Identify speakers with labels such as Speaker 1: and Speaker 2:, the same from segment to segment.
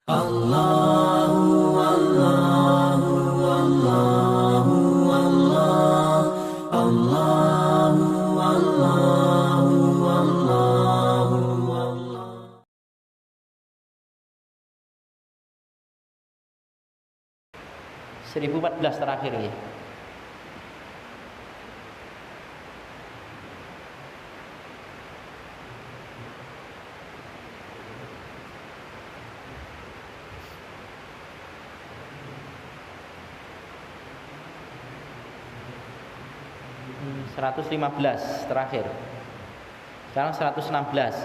Speaker 1: Allahu Allahu Allahu Allah Allahu Allahu Allahu Allah.
Speaker 2: 1014 terakhir ya. Hmm, 115 terakhir. Sekarang 116.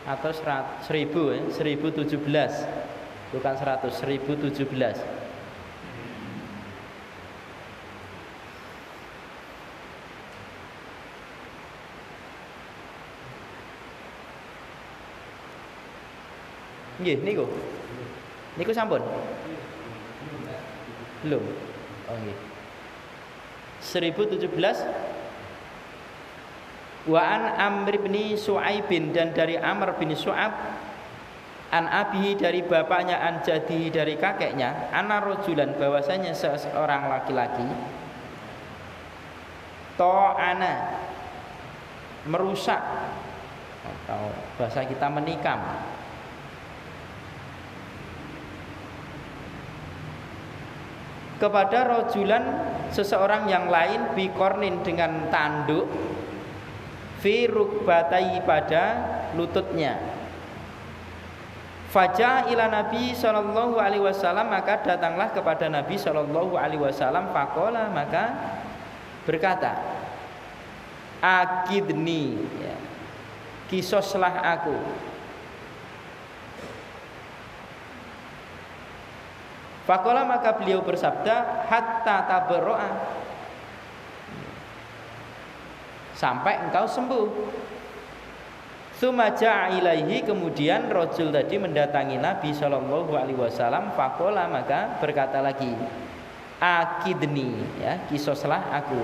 Speaker 2: Atau 1000 ya, 1017. Bukan 100, 1017. Nggih, niku. Niku sampun? Belum. Oh nggih. 1017. Wa an Amr bin Su'aibin, dan dari Amr bin Su'ab, an abihi dari bapaknya, an jadihi dari kakeknya, ana rojulan bahwasanya seorang laki-laki, ta'ana merusak, atau bahasa kita menikam, kepada rojulan seseorang yang lain, bikornin dengan tanduk, fi rukbatai pada lututnya. Faja ila Nabi sallallahu alaihi wasallam, maka datanglah kepada Nabi sallallahu alaihi wasallam, faqala, maka berkata, akidni, ya, kisoslah aku. Faqala, maka beliau bersabda, hatta tabarro'a, sampai engkau sembuh. Tsumma ja'a ilaihi, kemudian rajul tadi mendatangi Nabi sallallahu alaihi wasallam, faqala, maka berkata lagi, akidni, ya, kisoslah aku.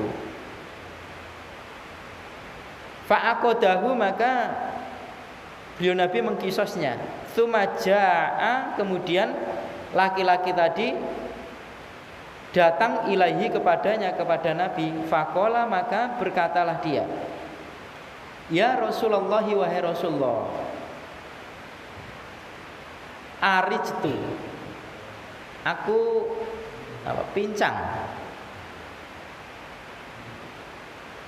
Speaker 2: Fa'aqadahu, maka beliau Nabi mengkisosnya. Tsumma ja'a, kemudian laki-laki tadi datang ilahi kepadanya, kepada Nabi. Faqala, maka berkatalah dia, ya Rasulullah, wahai Rasulullah, arijtu, aku pincang.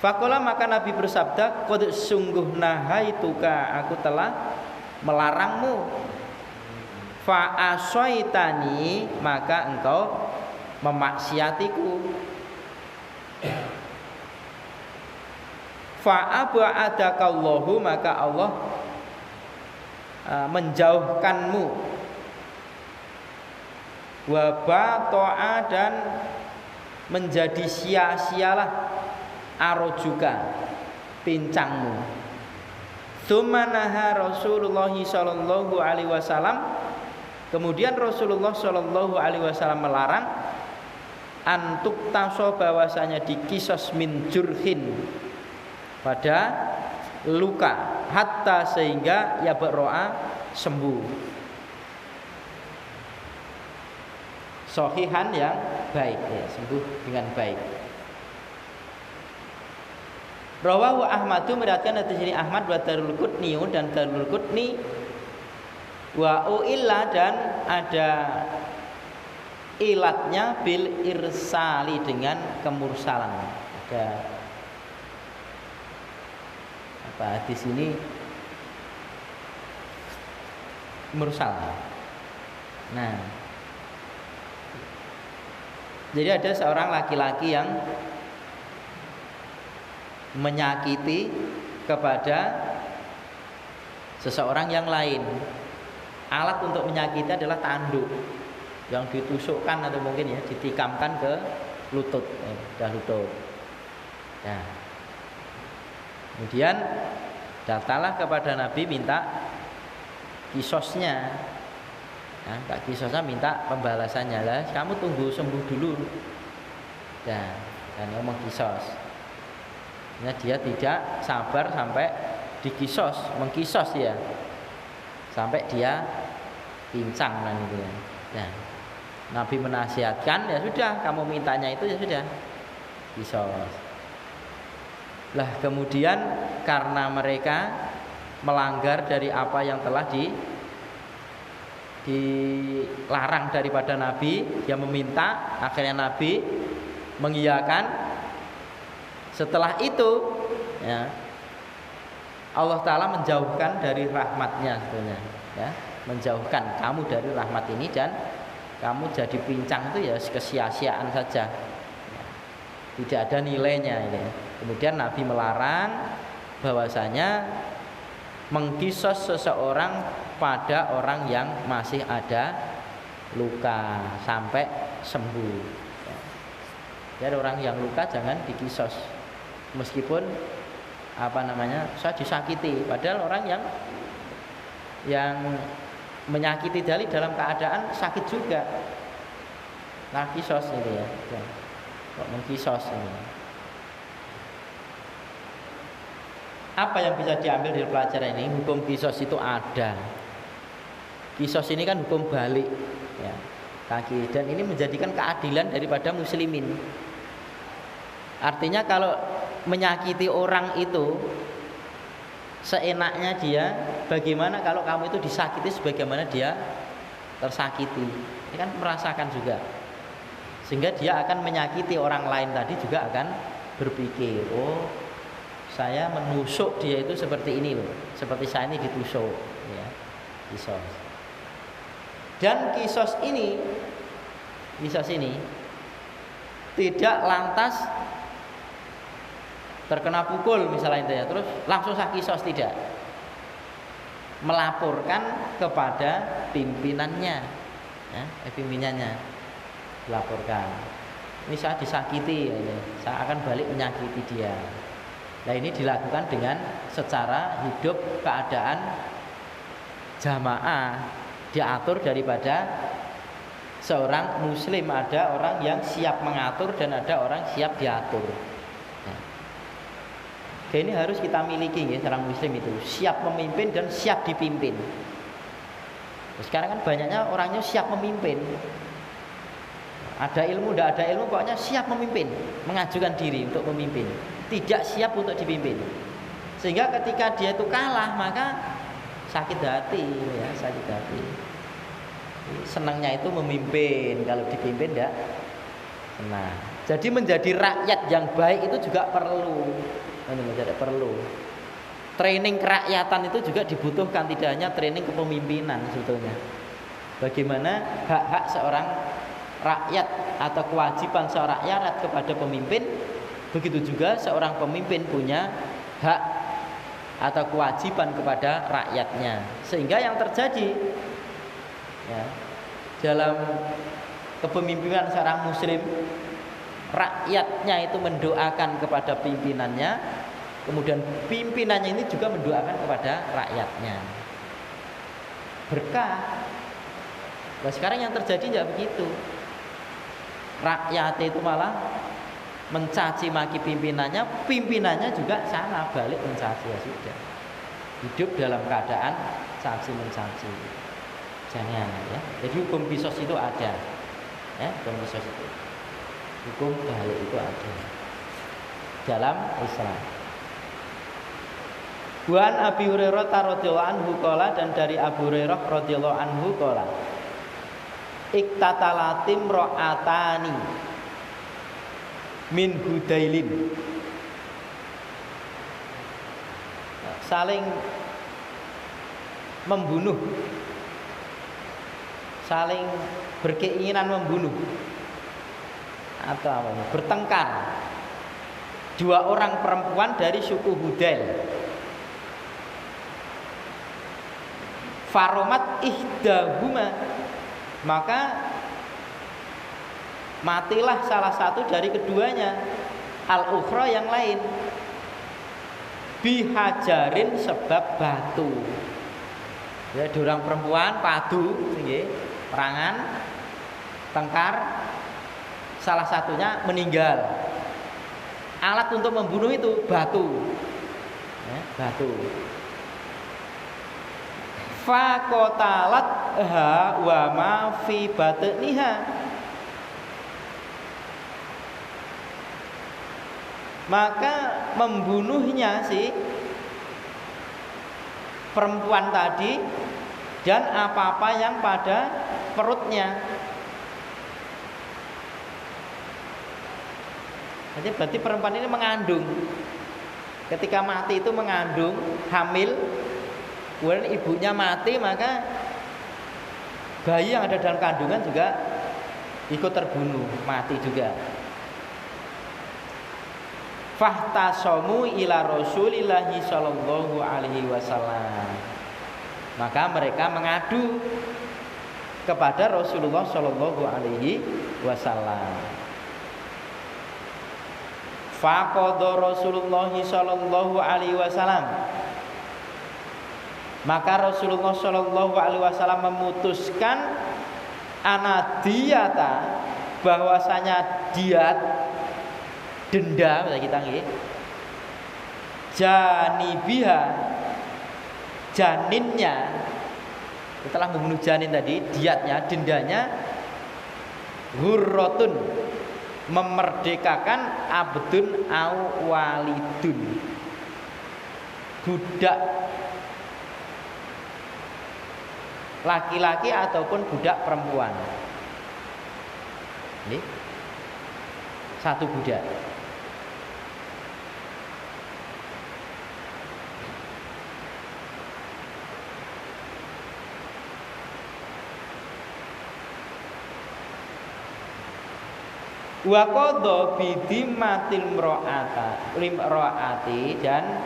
Speaker 2: Faqala, maka Nabi bersabda, qad sungguh nahaituka, aku telah melarangmu. Fa asaitani, maka engkau memaksiatiku. Fa aba'adakallahu, maka Allah menjauhkanmu. Wa bata'a, dan menjadi sia-sialah arojuka, pincangmu. Tsumma naha Rasulullah sallallahu alaihi wasallam, kemudian Rasulullah sallallahu alaihi wasallam melarang, antuk taso, bahwasanya dikisos, min jurhin, pada luka, hatta, sehingga ya berroa, sembuh. Sohihan, yang baik, ya, sembuh dengan baik. Rawahu Ahmadu, meriwayatkan dari sini Ahmad, wa Darul Qutni, dan Darul Qutni, wa uilla, dan ada ilatnya, bil irsali, dengan kemursalan. Ada apa di sini, mursal. Nah, jadi ada seorang laki-laki yang menyakiti kepada seseorang yang lain. Alat untuk menyakiti adalah tanduk yang ditusukkan atau mungkin ya ditikamkan ke lutut, lutut. Nah, kemudian datanglah kepada Nabi minta kisosnya. Nah, Kak kisosnya minta pembalasannya lah. Kamu tunggu sembuh dulu. Nah, Dan ngomong kisos. Ya, dia tidak sabar sampai dikisos, mengkisos ya. Sampai dia pincang kan gitu ya. Nah, Nabi menasihatkan, ya sudah, kamu mintanya itu ya sudah, kisos. Lah kemudian karena mereka melanggar dari apa yang telah dilarang daripada Nabi, dia meminta, akhirnya Nabi mengiyakan. Setelah itu ya, Allah Ta'ala menjauhkan dari rahmatnya sebetulnya ya, menjauhkan kamu dari rahmat ini dan kamu jadi pincang itu ya kesia-siaan saja ya, tidak ada nilainya ini. Kemudian Nabi melarang bahwasanya mengkisos seseorang pada orang yang masih ada luka sampai sembuh ya. Jadi orang yang luka jangan dikisos, meskipun saya disakiti, padahal orang yang menyakiti dalam keadaan sakit juga. Nah, kisos ini ya. Kok mengkisos ini. Apa yang bisa diambil dari pelajaran ini? Hukum kisos itu ada. Kisos ini kan hukum balik ya, kaki, dan ini menjadikan keadilan daripada muslimin. Artinya kalau menyakiti orang itu seenaknya dia, bagaimana kalau kamu itu disakiti sebagaimana dia tersakiti? Ini kan merasakan juga, sehingga dia akan menyakiti orang lain tadi juga akan berpikir, oh saya menusuk dia itu seperti ini loh, seperti saya ini ditusuk ya, kisos. Dan kisos ini tidak lantas terkena pukul misalnya itu ya, terus langsung saya kisos, tidak. Melaporkan kepada pimpinannya ya, pimpinannya laporkan, ini saya disakiti ya, saya akan balik menyakiti dia. Nah ini dilakukan dengan secara hidup keadaan jamaah, diatur daripada seorang muslim. Ada orang yang siap mengatur dan ada orang siap diatur. Ini harus kita miliki ya, seorang muslim itu siap memimpin dan siap dipimpin. Sekarang kan banyaknya orangnya siap memimpin, ada ilmu, tidak ada ilmu, pokoknya siap memimpin, mengajukan diri untuk memimpin, tidak siap untuk dipimpin. Sehingga ketika dia itu kalah maka sakit hati ya, sakit hati. Senangnya itu memimpin, kalau dipimpin tidak senang. Jadi menjadi rakyat yang baik itu juga perlu. Training kerakyatan itu juga dibutuhkan, tidak hanya training kepemimpinan sebetulnya. Bagaimana hak-hak seorang rakyat atau kewajiban seorang rakyat kepada pemimpin, begitu juga seorang pemimpin punya hak atau kewajiban kepada rakyatnya. Sehingga yang terjadi ya, dalam kepemimpinan seorang muslim, rakyatnya itu mendoakan kepada pimpinannya, kemudian pimpinannya ini juga mendoakan kepada rakyatnya. Berkah. Nah, sekarang yang terjadi tidak begitu. Rakyat itu malah mencaci maki pimpinannya, pimpinannya juga sana balik mencaci, ya sudah. Hidup dalam keadaan caci mencaci. Jangan ya. Jadi hukum kisos itu ada. Ya, hukum kisos itu. Hukum balik itu ada dalam Islam. Wan Abi Hurairah radhiyallahu anhu qala, dan dari Abu Hurairah radhiyallahu anhu qala, iktatalatim ra'atani min Hudailin, saling membunuh, saling berkeinginan membunuh atau bertengkar, dua orang perempuan dari suku Hudail. Faromat ihdahuma, maka matilah salah satu dari keduanya, al-ukhra yang lain, bihajarin sebab batu. Ya, dua orang perempuan padu, perangan, tengkar, salah satunya meninggal alat untuk membunuh itu batu. Ya, batu. Faqatalat ha wa ma fi batniha. Maka membunuhnya si perempuan tadi dan apa-apa yang pada perutnya. Jadi berarti perempuan ini mengandung. Ketika mati itu mengandung, hamil. Kemudian ibunya mati, maka bayi yang ada dalam kandungan juga ikut terbunuh, mati juga. Fahtasomu ila Rasulillahi sallallahu alaihi wasallam. Maka mereka mengadu kepada Rasulullah sallallahu alaihi wasallam. Faqadha Rasulullah sallallahu alaihi wasallam. Maka Rasulullah sallallahu alaihi wasallam memutuskan anadiyata, bahwasanya diat, denda kita nggih, janibiha, janinnya, setelah membunuh janin tadi, diatnya, dendanya, hurrotun, memerdekakan abdun au walidun, budak laki-laki ataupun budak perempuan. Ini satu budak. Wa qadha bidimmatil limraati, dan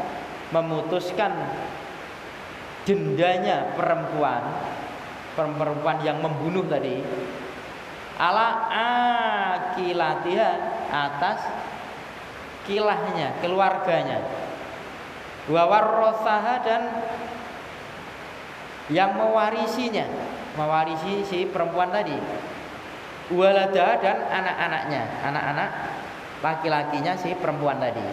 Speaker 2: memutuskan dendanya perempuan yang membunuh tadi, ala akilatiha, atas kilahnya, keluarganya, wa warrasaha, dan yang mewarisi si perempuan tadi, walada, dan anak-anak laki-lakinya si perempuan tadi,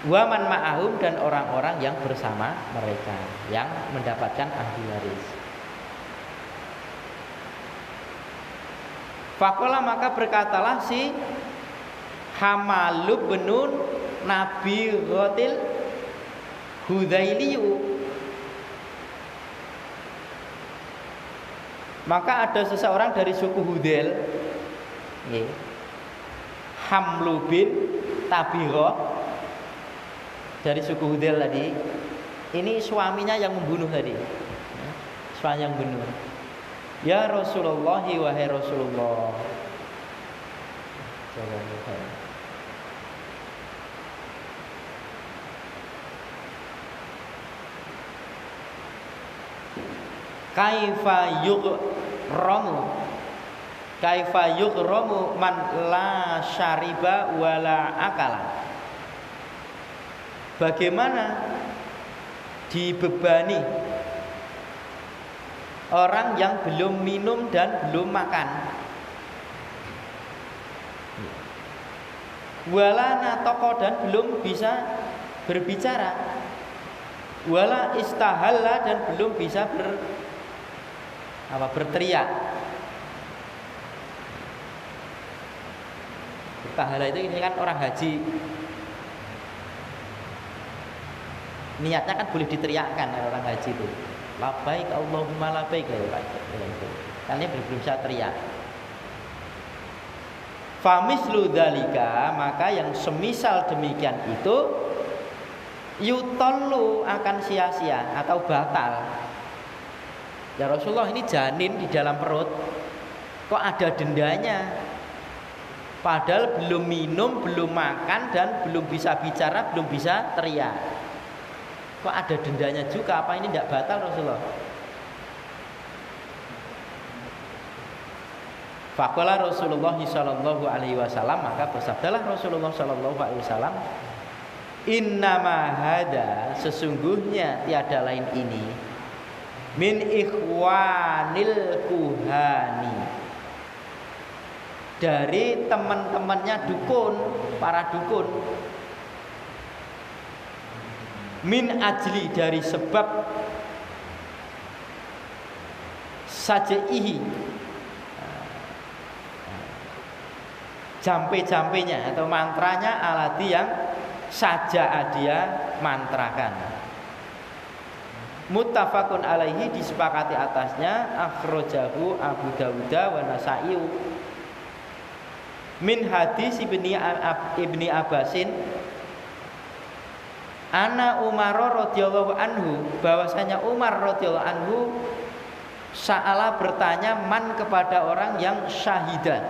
Speaker 2: waman ma'ahum, dan orang-orang yang bersama mereka yang mendapatkan ahli waris. Faqala, maka berkatalah si Hamalub binun Nabi Ghatil Hudzailiyu. Maka ada seseorang dari suku Hudzail, Hamlu bin Tabigha, dari suku Hudzail tadi. Ini suaminya yang membunuh tadi, suami yang membunuh. Ya Rasulullah, wahai Rasulullah, kaifa yughramu man la syariba wala akala. Bagaimana dibebani orang yang belum minum dan belum makan, wala natoko, dan belum bisa berbicara, wala istahalla, dan belum bisa berteriak. Istahala itu ini kan orang haji, niatnya kan boleh diteriakkan orang haji itu. Labbaik Allahumma labbaik, kan ini belum bisa teriak. Famislu dzalika, maka yang semisal demikian itu yutallu, akan sia-sia atau batal. Ya Rasulullah, ini janin di dalam perut, kok ada dendanya? Padahal belum minum, belum makan, dan belum bisa bicara, belum bisa teriak. Kok ada dendanya juga? Apa ini tidak batal Rasulullah? Faqala Rasulullah sallallahu alaihi wasallam, maka bersabdalah Rasulullah sallallahu alaihi wasallam, innama hada, sesungguhnya tiada lain ini, min ikhwanil kuhani, dari teman-temannya dukun, para dukun. Min ajli, dari sebab sajaihi, jampe-jampenya atau mantranya, alati yang saja dia mantrakan. Muttafaqun alaihi, disepakati atasnya, akhrajahu Abu Dawud wa Nasa'i min hadis ibni Abbasin ana Umar radhiyallahu anhu, bahwasanya Umar radhiyallahu anhu sa'ala, bertanya, man, kepada orang yang syahida.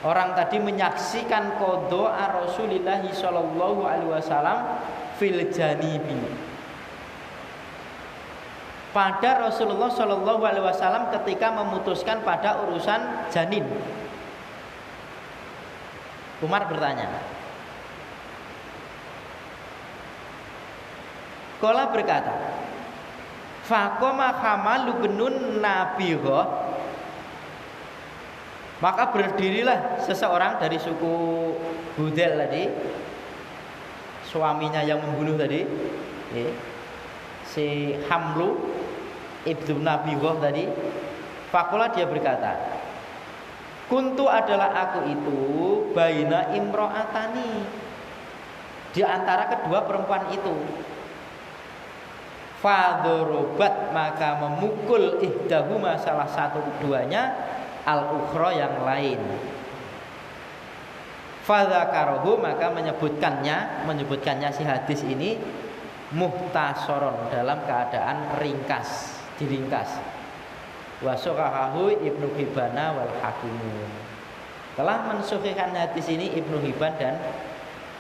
Speaker 2: Orang tadi menyaksikan qodha Rasulullah sallallahu alaihi wasallam fil janibi, pada Rasulullah sallallahu alaihi wasallam ketika memutuskan pada urusan janin. Umar bertanya. Qala berkata, faqama hamalu benun nabigha, maka berdirilah seseorang dari suku Hudel tadi, suaminya yang membunuh tadi, si Hamlu ibnu Nabigha tadi. Faqala, dia berkata, kuntu, adalah aku itu, baina imro'atani, di antara kedua perempuan itu. Fadorobat, maka memukul ihdahuma, salah satu keduanya, al-ukhra, yang lain. Fadzakarahu, maka menyebutkannya si hadis ini muhtasaron, dalam keadaan ringkas, diringkas. Wasaqahahu Ibnu Hibban wal Hakim, telah mensahihkan hadis ini Ibnu Hibban dan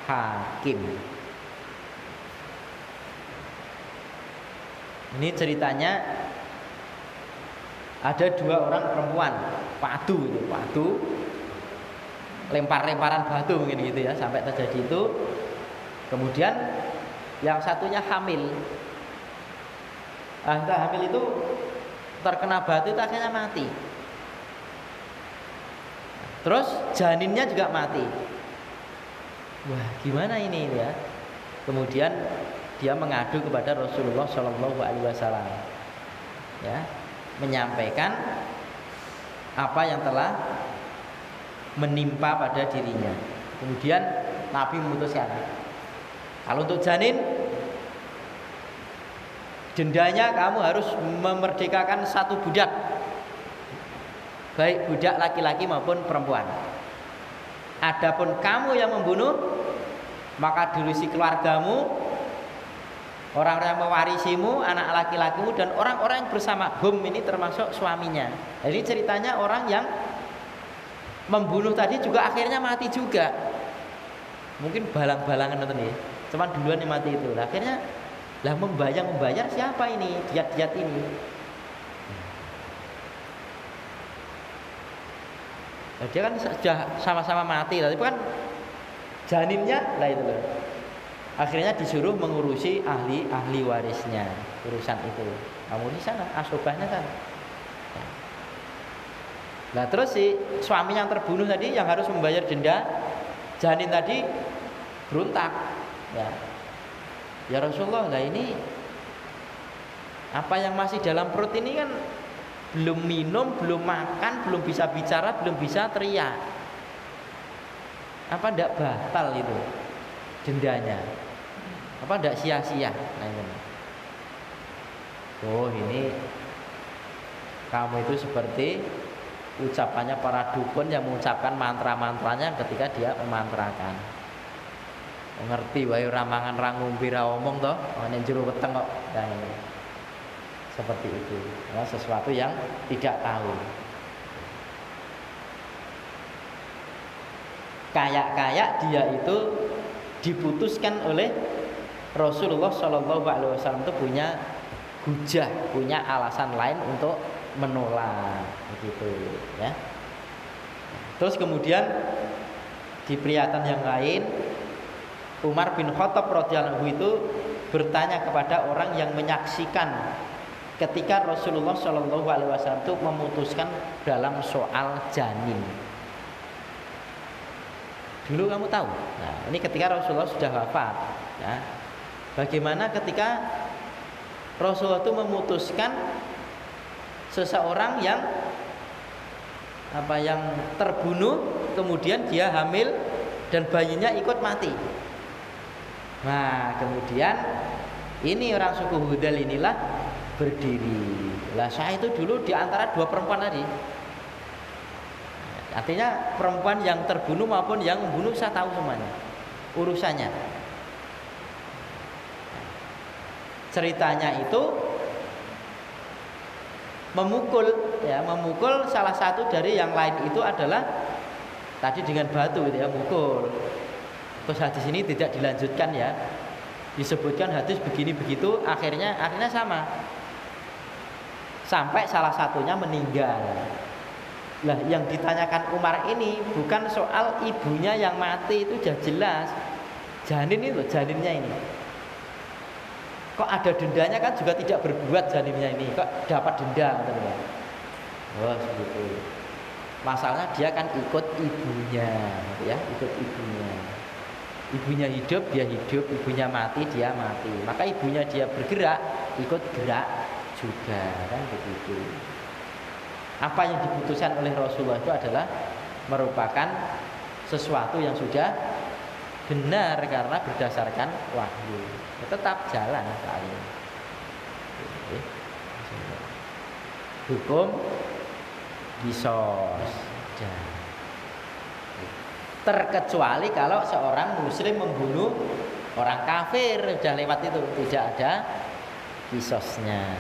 Speaker 2: Hakim. Ini ceritanya ada dua orang perempuan padu lempar-lemparan batu mungkin gitu ya, sampai terjadi itu. Kemudian yang satunya hamil. Hamil itu terkena batu, itu akhirnya mati. Terus janinnya juga mati. Wah, gimana ini ya? Kemudian dia mengadu kepada Rasulullah Shallallahu Alaihi Wasallam, ya, menyampaikan apa yang telah menimpa pada dirinya. Kemudian Nabi memutuskan, kalau untuk janin, dendanya kamu harus memerdekakan satu budak, baik budak laki-laki maupun perempuan. Adapun kamu yang membunuh, maka dilusi keluargamu, orang-orang yang mewarisimu, anak laki-lakimu, dan orang-orang yang bersama hum, ini termasuk suaminya. Jadi ceritanya orang yang membunuh tadi juga akhirnya mati juga. Mungkin balang-balangan nonton ya, cuman duluan yang mati itu. Akhirnya lah membayar siapa ini, diat-diat ini. Nah, dia kan sudah sama-sama mati, tapi kan janinnya lah itu loh. Akhirnya disuruh mengurusi ahli warisnya, urusan itu. Kamu di sana, asobahnya kan. Nah terus si suami yang terbunuh tadi yang harus membayar denda janin tadi berontak, ya Rasulullah, lah ini apa yang masih dalam perut ini kan belum minum, belum makan, belum bisa bicara, belum bisa teriak. Apa ndak batal itu dendanya? Apa ndak sia-sia? Nah, ini. Oh, ini kamu itu seperti ucapannya para dukun yang mengucapkan mantra-mantranya ketika dia memantrakan. Ngerti wae ora mangan ra ngombe ra omong to, nek jero weteng kok. Nah, ini. Seperti itu. Ya, sesuatu yang tidak tahu. Kayak dia itu diputuskan oleh Rasulullah Shallallahu Alaihi Wasallam, itu punya hujah, punya alasan lain untuk menolak, begitu ya. Terus kemudian di periatan yang lain, Umar bin Khattab radhiyallahu anhu itu bertanya kepada orang yang menyaksikan ketika Rasulullah Shallallahu Alaihi Wasallam itu memutuskan dalam soal janin. Dulu kamu tahu. Nah, ini ketika Rasulullah sudah wafat. Ya. Bagaimana ketika Rasulullah itu memutuskan seseorang yang terbunuh, kemudian dia hamil dan bayinya ikut mati. Nah, kemudian ini orang suku Hudal inilah berdiri. Lah saya itu dulu di antara dua perempuan tadi. Artinya perempuan yang terbunuh maupun yang membunuh saya tahu semuanya urusannya. Ceritanya itu memukul salah satu dari yang lain itu adalah tadi dengan batu gitu ya, mukul. Terus hadis ini tidak dilanjutkan ya. Disebutkan hadis begini begitu, akhirnya sama. Sampai salah satunya meninggal. Lah yang ditanyakan Umar ini bukan soal ibunya yang mati, itu sudah jelas. Janin itu, janinnya ini. Kok ada dendanya, kan juga tidak berbuat janinnya ini. Kok dapat denda teman-teman. Oh, seperti. Masalahnya dia kan ikut ibunya, ya, ikut ibunya. Ibunya hidup, dia hidup, ibunya mati, dia mati. Maka ibunya dia bergerak, ikut gerak juga, kan begitu. Apa yang diputuskan oleh Rasulullah itu adalah merupakan sesuatu yang sudah benar karena berdasarkan wahyu. Tetap jalan sekali. Hukum qisas. Terkecuali kalau seorang muslim membunuh orang kafir, sudah lewat itu, tidak ada qisasnya.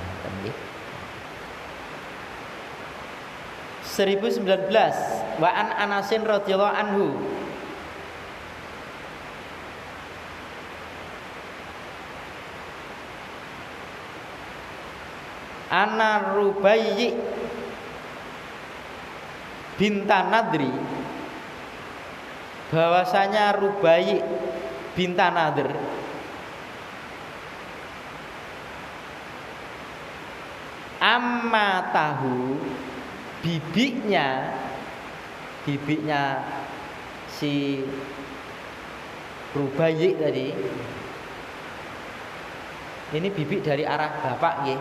Speaker 2: 1019 wa an Anasin radhiyallahu anhu Ana Rubayyi bintan Nadri, bahwasanya Rubayyi bintan Nadr amma tahu, bibiknya si Rubayyi tadi, ini bibik dari arah bapak nggih.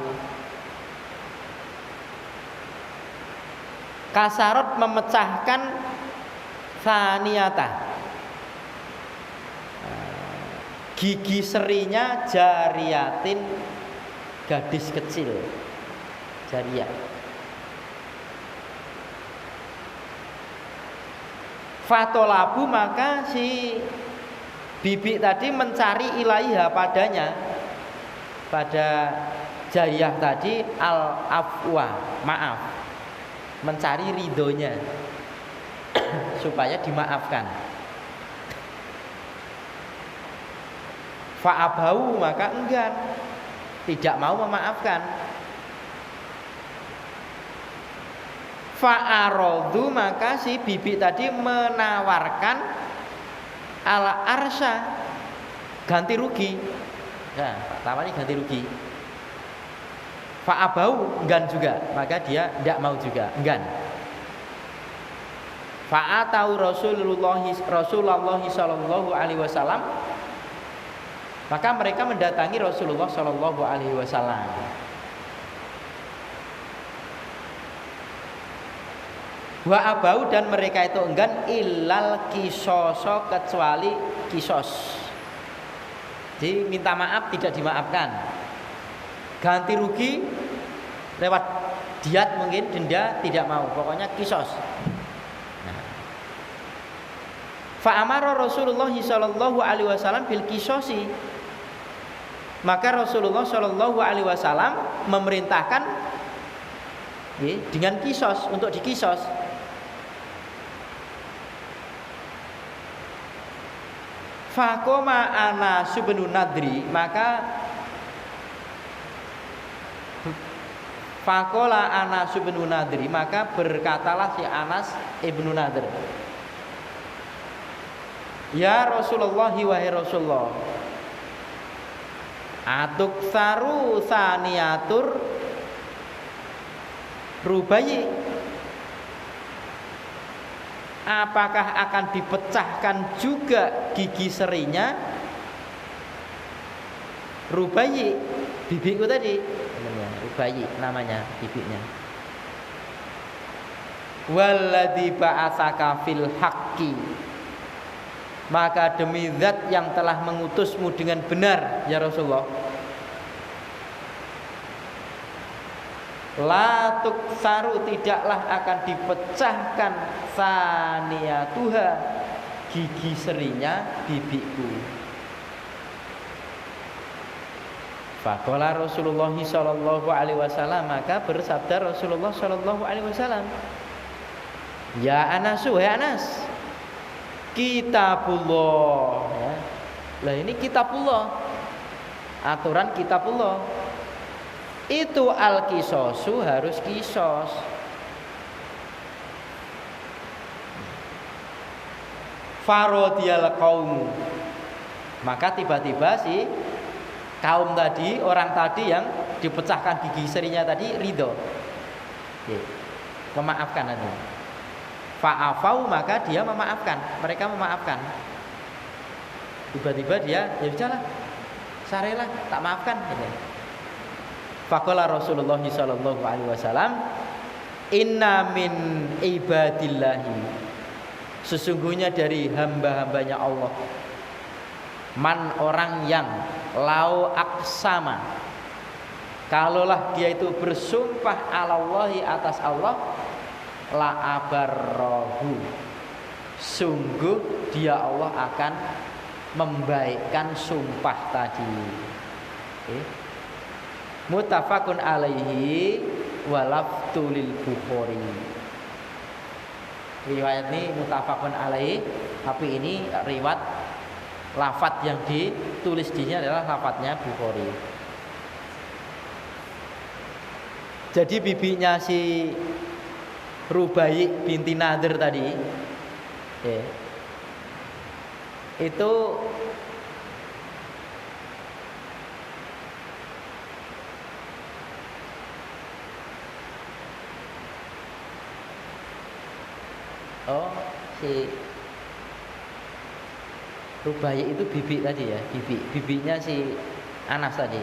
Speaker 2: Kasarot memecahkan saniyata, gigi serinya jariyatin, gadis kecil, jariyah. Fatolabu, maka si bibi tadi mencari ilaiha padanya, pada jariyah tadi, al-afwa, maaf, mencari ridhonya supaya dimaafkan. Fa'abau, maka enggan, tidak mau memaafkan. Fa'arodu, maka si bibi tadi menawarkan ala arsya, ganti rugi. Nah, tawarnya ganti rugi. Fa'abau, enggan juga, maka dia tidak mau juga, enggan. Fa'atau Rasulullah sallallahu alaihi wasallam, maka mereka mendatangi Rasulullah sallallahu alaihi wasallam. Wa abau, dan mereka itu enggan, ilal kisoso, kecuali kisos. Jadi minta maaf tidak dimaafkan, ganti rugi lewat diat mungkin, denda tidak mau, pokoknya kisos. Nah. Fa amara Rasulullah sallallahu alaihi wasallam bil kisosi, maka Rasulullah sallallahu alaihi wasallam memerintahkan dengan kisos, untuk dikisos. Fakoma Anas bin Nadri, maka Fakola Anas bin Nadri, maka berkatalah si Anas ibnu Nadr, ya Rasulullah, wahai Rasulullah, atuk saru saniatur Rubayyi, apakah akan dipecahkan juga gigi serinya? Rubayi, bibiku tadi namanya Rubayi, namanya bibinya. Walladzi ba'atsaka fil haqqi, maka demi zat yang telah mengutusmu dengan benar ya Rasulullah, la tuksaru, tidaklah akan dipecahkan saniyatuha, gigi serinya bibiku. Faqala Rasulullah sallallahu alaihi wasallam, maka bersabda Rasulullah sallallahu alaihi wasallam, ya Anas, wahai Anas, kitabullah ya. Lah ini kitabullah, aturan kitabullah itu al-qisasu, harus kisos. Farodiyal qaum, maka tiba-tiba si kaum tadi, orang tadi yang dipecahkan gigi serinya tadi ridho, memaafkan tadi. Fa'afau, maka dia memaafkan, mereka memaafkan. Tiba-tiba dia, ya udahlah, sarelah, tak maafkan. Faqala Rasulullah sallallahu alaihi wasallam, inna min ibadillahi, sesungguhnya dari hamba-hambanya Allah, man, orang yang lau aksama, kalaulah dia itu bersumpah alallahi, atas Allah, la abarrohu, sungguh dia Allah akan membaikkan sumpah tadi. Muttafaqun alaihi walaftu lil Bukhari. Riwayat ini muttafaqun alaihi, tapi ini riwayat lafadz yang ditulis di sini adalah lafadznya Bukhari. Jadi bibinya si Rubayi binti Nadir tadi itu si Rubayi itu bibi tadi ya, bibinya si Anas tadi.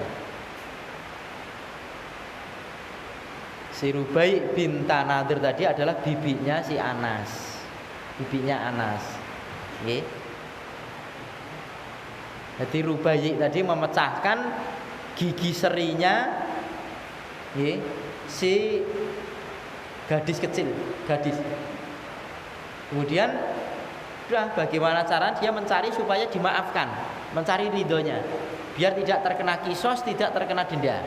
Speaker 2: Si Rubayi binta Nadir tadi adalah bibinya si Anas, bibinya Anas. Okay. Jadi Rubayi tadi memecahkan gigi serinya, okay, si gadis kecil, gadis. Kemudian bagaimana cara dia mencari supaya dimaafkan, mencari ridhonya, biar tidak terkena kisos, tidak terkena denda.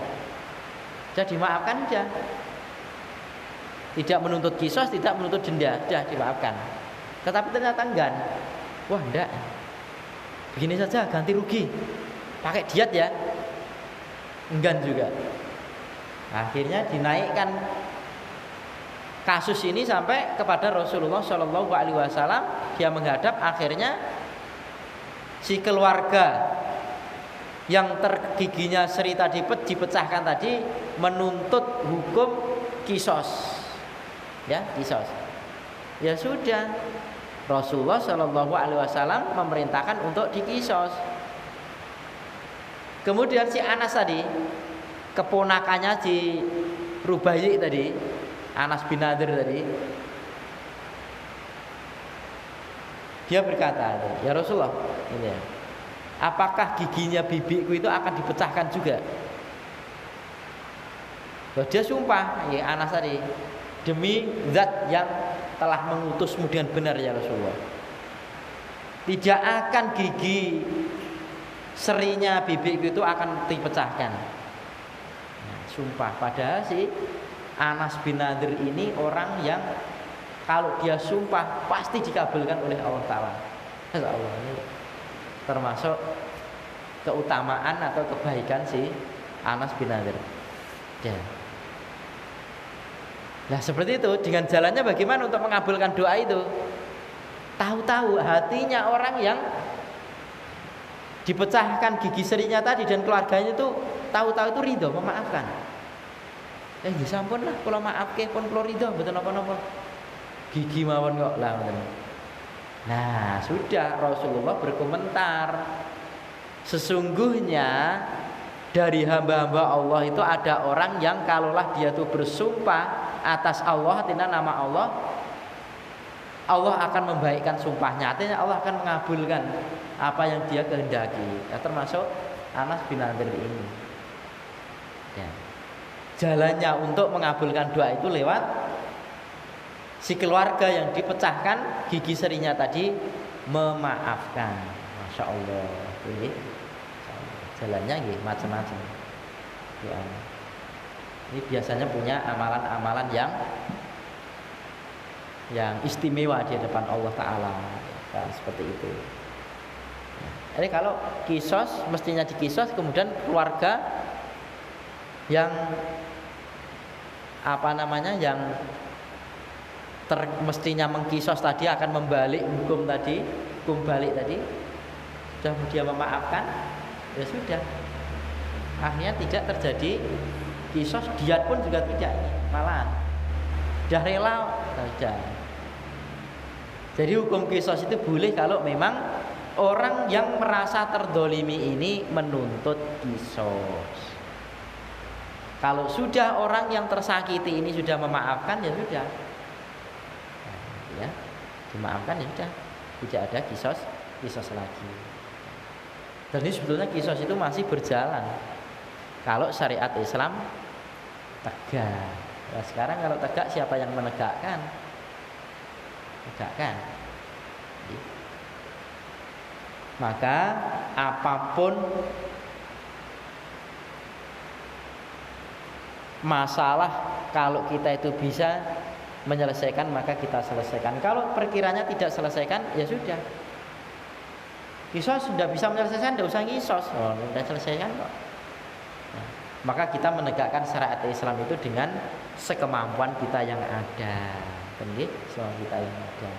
Speaker 2: Jadi dimaafkan saja, tidak menuntut kisos, tidak menuntut denda, sudah dimaafkan. Tetapi ternyata enggan. Wah enggak, begini saja ganti rugi, pakai diat ya, enggan juga. Akhirnya dinaikkan kasus ini sampai kepada Rasulullah Shallallahu Alaihi Wasallam. Dia menghadap, akhirnya si keluarga yang giginya seri tadi dipecahkan tadi menuntut hukum kisos, ya kisos. Ya sudah, Rasulullah Shallallahu Alaihi Wasallam memerintahkan untuk dikisos. Kemudian si Anas tadi, keponakannya si Rubayi tadi, Anas bin Nadir tadi, dia berkata, ya Rasulullah, ini ya, apakah giginya bibiku itu akan dipecahkan juga? Dia sumpah, ya Anas tadi, demi zat yang telah mengutusmu dengan benar ya Rasulullah, tidak akan gigi serinya bibiku itu akan dipecahkan. Nah, sumpah, padahal si Anas bin Nadir ini orang yang kalau dia sumpah pasti dikabulkan oleh Allah Ta'ala. Allah, ini termasuk keutamaan atau kebaikan si Anas bin Nadir. Ya. Nah seperti itu, dengan jalannya bagaimana untuk mengabulkan doa itu? Tahu-tahu hatinya orang yang dipecahkan gigi serinya tadi dan keluarganya itu tahu-tahu itu ridho, memaafkan. Ya sampun lah, kalau maaf ke pun kalau ridho, betul apa-apa. Gigi mawon kok lah, betul. Nah, sudah Rasulullah berkomentar, sesungguhnya dari hamba-hamba Allah itu ada orang yang kalaulah dia tuh bersumpah atas Allah, artinya nama Allah, Allah akan membaikkan sumpahnya. Artinya Allah akan mengabulkan apa yang dia kehendaki. Ya, termasuk Anas bin Nadir ini. Ya. Jalannya untuk mengabulkan doa itu lewat si keluarga yang dipecahkan gigi serinya tadi memaafkan. Masya Allah. Ini jalannya gitu, macam-macam. Ya. Ini biasanya punya amalan-amalan yang istimewa di depan Allah Ta'ala. Nah, seperti itu. Jadi kalau kisos mestinya dikisos, kemudian keluarga yang yang mestinya mengkisos tadi akan membalik hukum balik tadi, sudah dia memaafkan, ya sudah, akhirnya tidak terjadi kisos, diat pun juga tidak, malahan sudah rela saja. Jadi hukum kisos itu boleh kalau memang orang yang merasa terdolimi ini menuntut kisos. Kalau sudah orang yang tersakiti ini sudah memaafkan, ya sudah, ya dimaafkan, ya sudah, tidak ada kisos lagi. Dan ini sebetulnya kisos itu masih berjalan kalau syariat Islam tegak. Nah, sekarang kalau tegak, siapa yang menegakkan? Tegakkan. Maka apapun masalah, kalau kita itu bisa menyelesaikan, maka kita selesaikan. Kalau perkiranya tidak selesaikan, ya sudah, kisos sudah bisa menyelesaikan, tidak usah kisos. Oh, sudah selesaikan kok. Nah, maka kita menegakkan syariat Islam itu dengan sekemampuan kita yang ada, semua kita yang ada.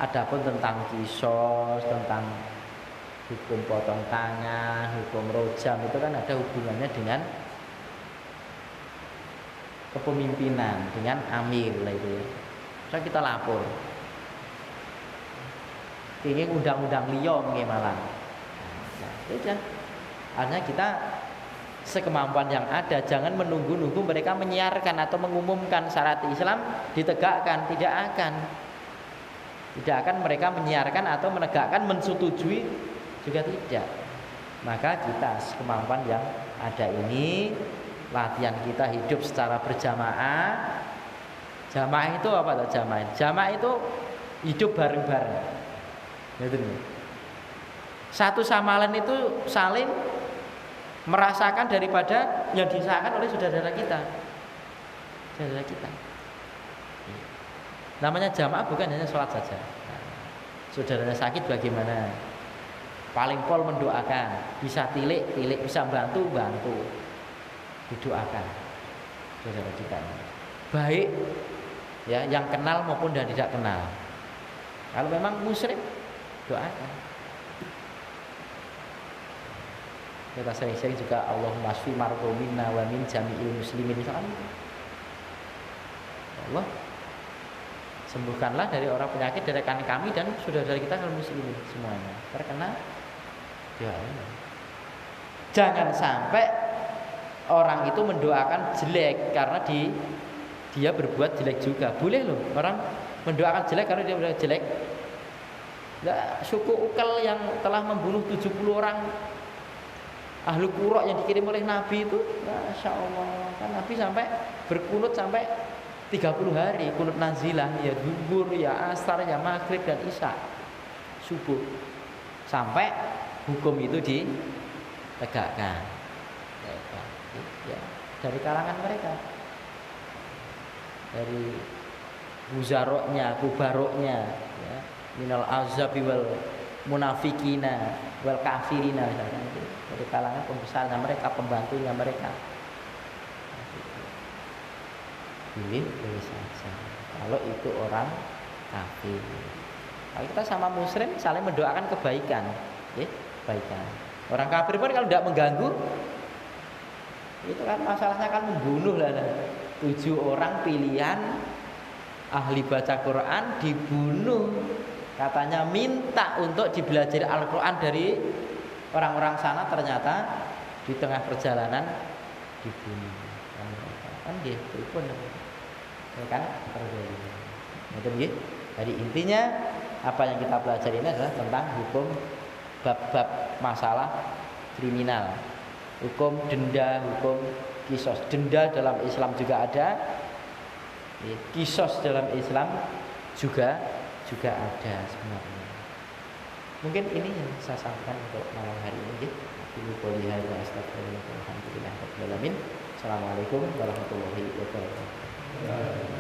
Speaker 2: Adapun tentang kisos, tentang hukum potong tangan, hukum rojam, itu kan ada hubungannya dengan kepemimpinan, dengan amir lah itu. So, kita lapor. Ini undang-undang liya malah. Nah, sudah. Artinya kita sekemampuan yang ada, jangan menunggu-nunggu mereka menyiarkan atau mengumumkan syariat Islam ditegakkan, tidak akan mereka menyiarkan atau menegakkan, mensetujui juga tidak. Maka kita sekemampuan yang ada ini, latihan kita hidup secara berjamaah. Jamaah itu apa tuh jamaah? Jamaah itu hidup bareng-bareng. Satu sama lain itu saling merasakan daripada yang dirasakan oleh saudara kita. Namanya jamaah bukan hanya sholat saja. Saudaranya sakit bagaimana? Paling pol mendoakan, bisa tilik, bisa bantu, didoakan saudara kita. Baik ya, yang kenal maupun yang tidak kenal. Kalau memang musyrik, doakan. Kita sering-sering juga Allahumma shfi marhumina wa min jami'il muslimin. Allah, sembuhkanlah dari orang penyakit dari rekan kami dan saudara kita kaum muslimin semuanya terkena ya. Jangan sampai orang itu mendoakan jelek karena dia berbuat jelek juga. Boleh loh orang mendoakan jelek karena dia berbuat jelek. Nah, suku Ukal yang telah membunuh 70 orang ahlu Qura yang dikirim oleh Nabi itu, Masya Allah, kan Nabi sampai berkunut sampai 30 hari, kunut nazilah, ya duhur, ya asar, ya maghrib dan isya, subuh, sampai hukum itu ditegakkan. Ya, dari kalangan mereka, dari wuzaroknya, kubaroknya, ya, minal azabi wal munafikina wal kafirina, misalkan itu dari kalangan pembesarnya mereka, pembantunya mereka. Pilih saja kalau itu orang kafir. Kalau kita sama muslim saling mendoakan kebaikan, ya, kebaikan. Orang kafir pun kalau tidak mengganggu, itu kan masalahnya kan membunuh lah. 7 orang pilihan ahli baca Quran dibunuh Katanya minta untuk dibelajari Al-Quran dari orang-orang sana, ternyata di tengah perjalanan dibunuh. Kan gitu pun, kan terjadi. Gitu. Jadi intinya apa yang kita pelajari ini adalah tentang hukum bab-bab masalah kriminal, hukum denda, hukum kisos. Denda dalam Islam juga ada, kisos dalam Islam juga ada sebenarnya. Mungkin ini yang saya sampaikan untuk malam hari ini. Assalamualaikum warahmatullahi wabarakatuh.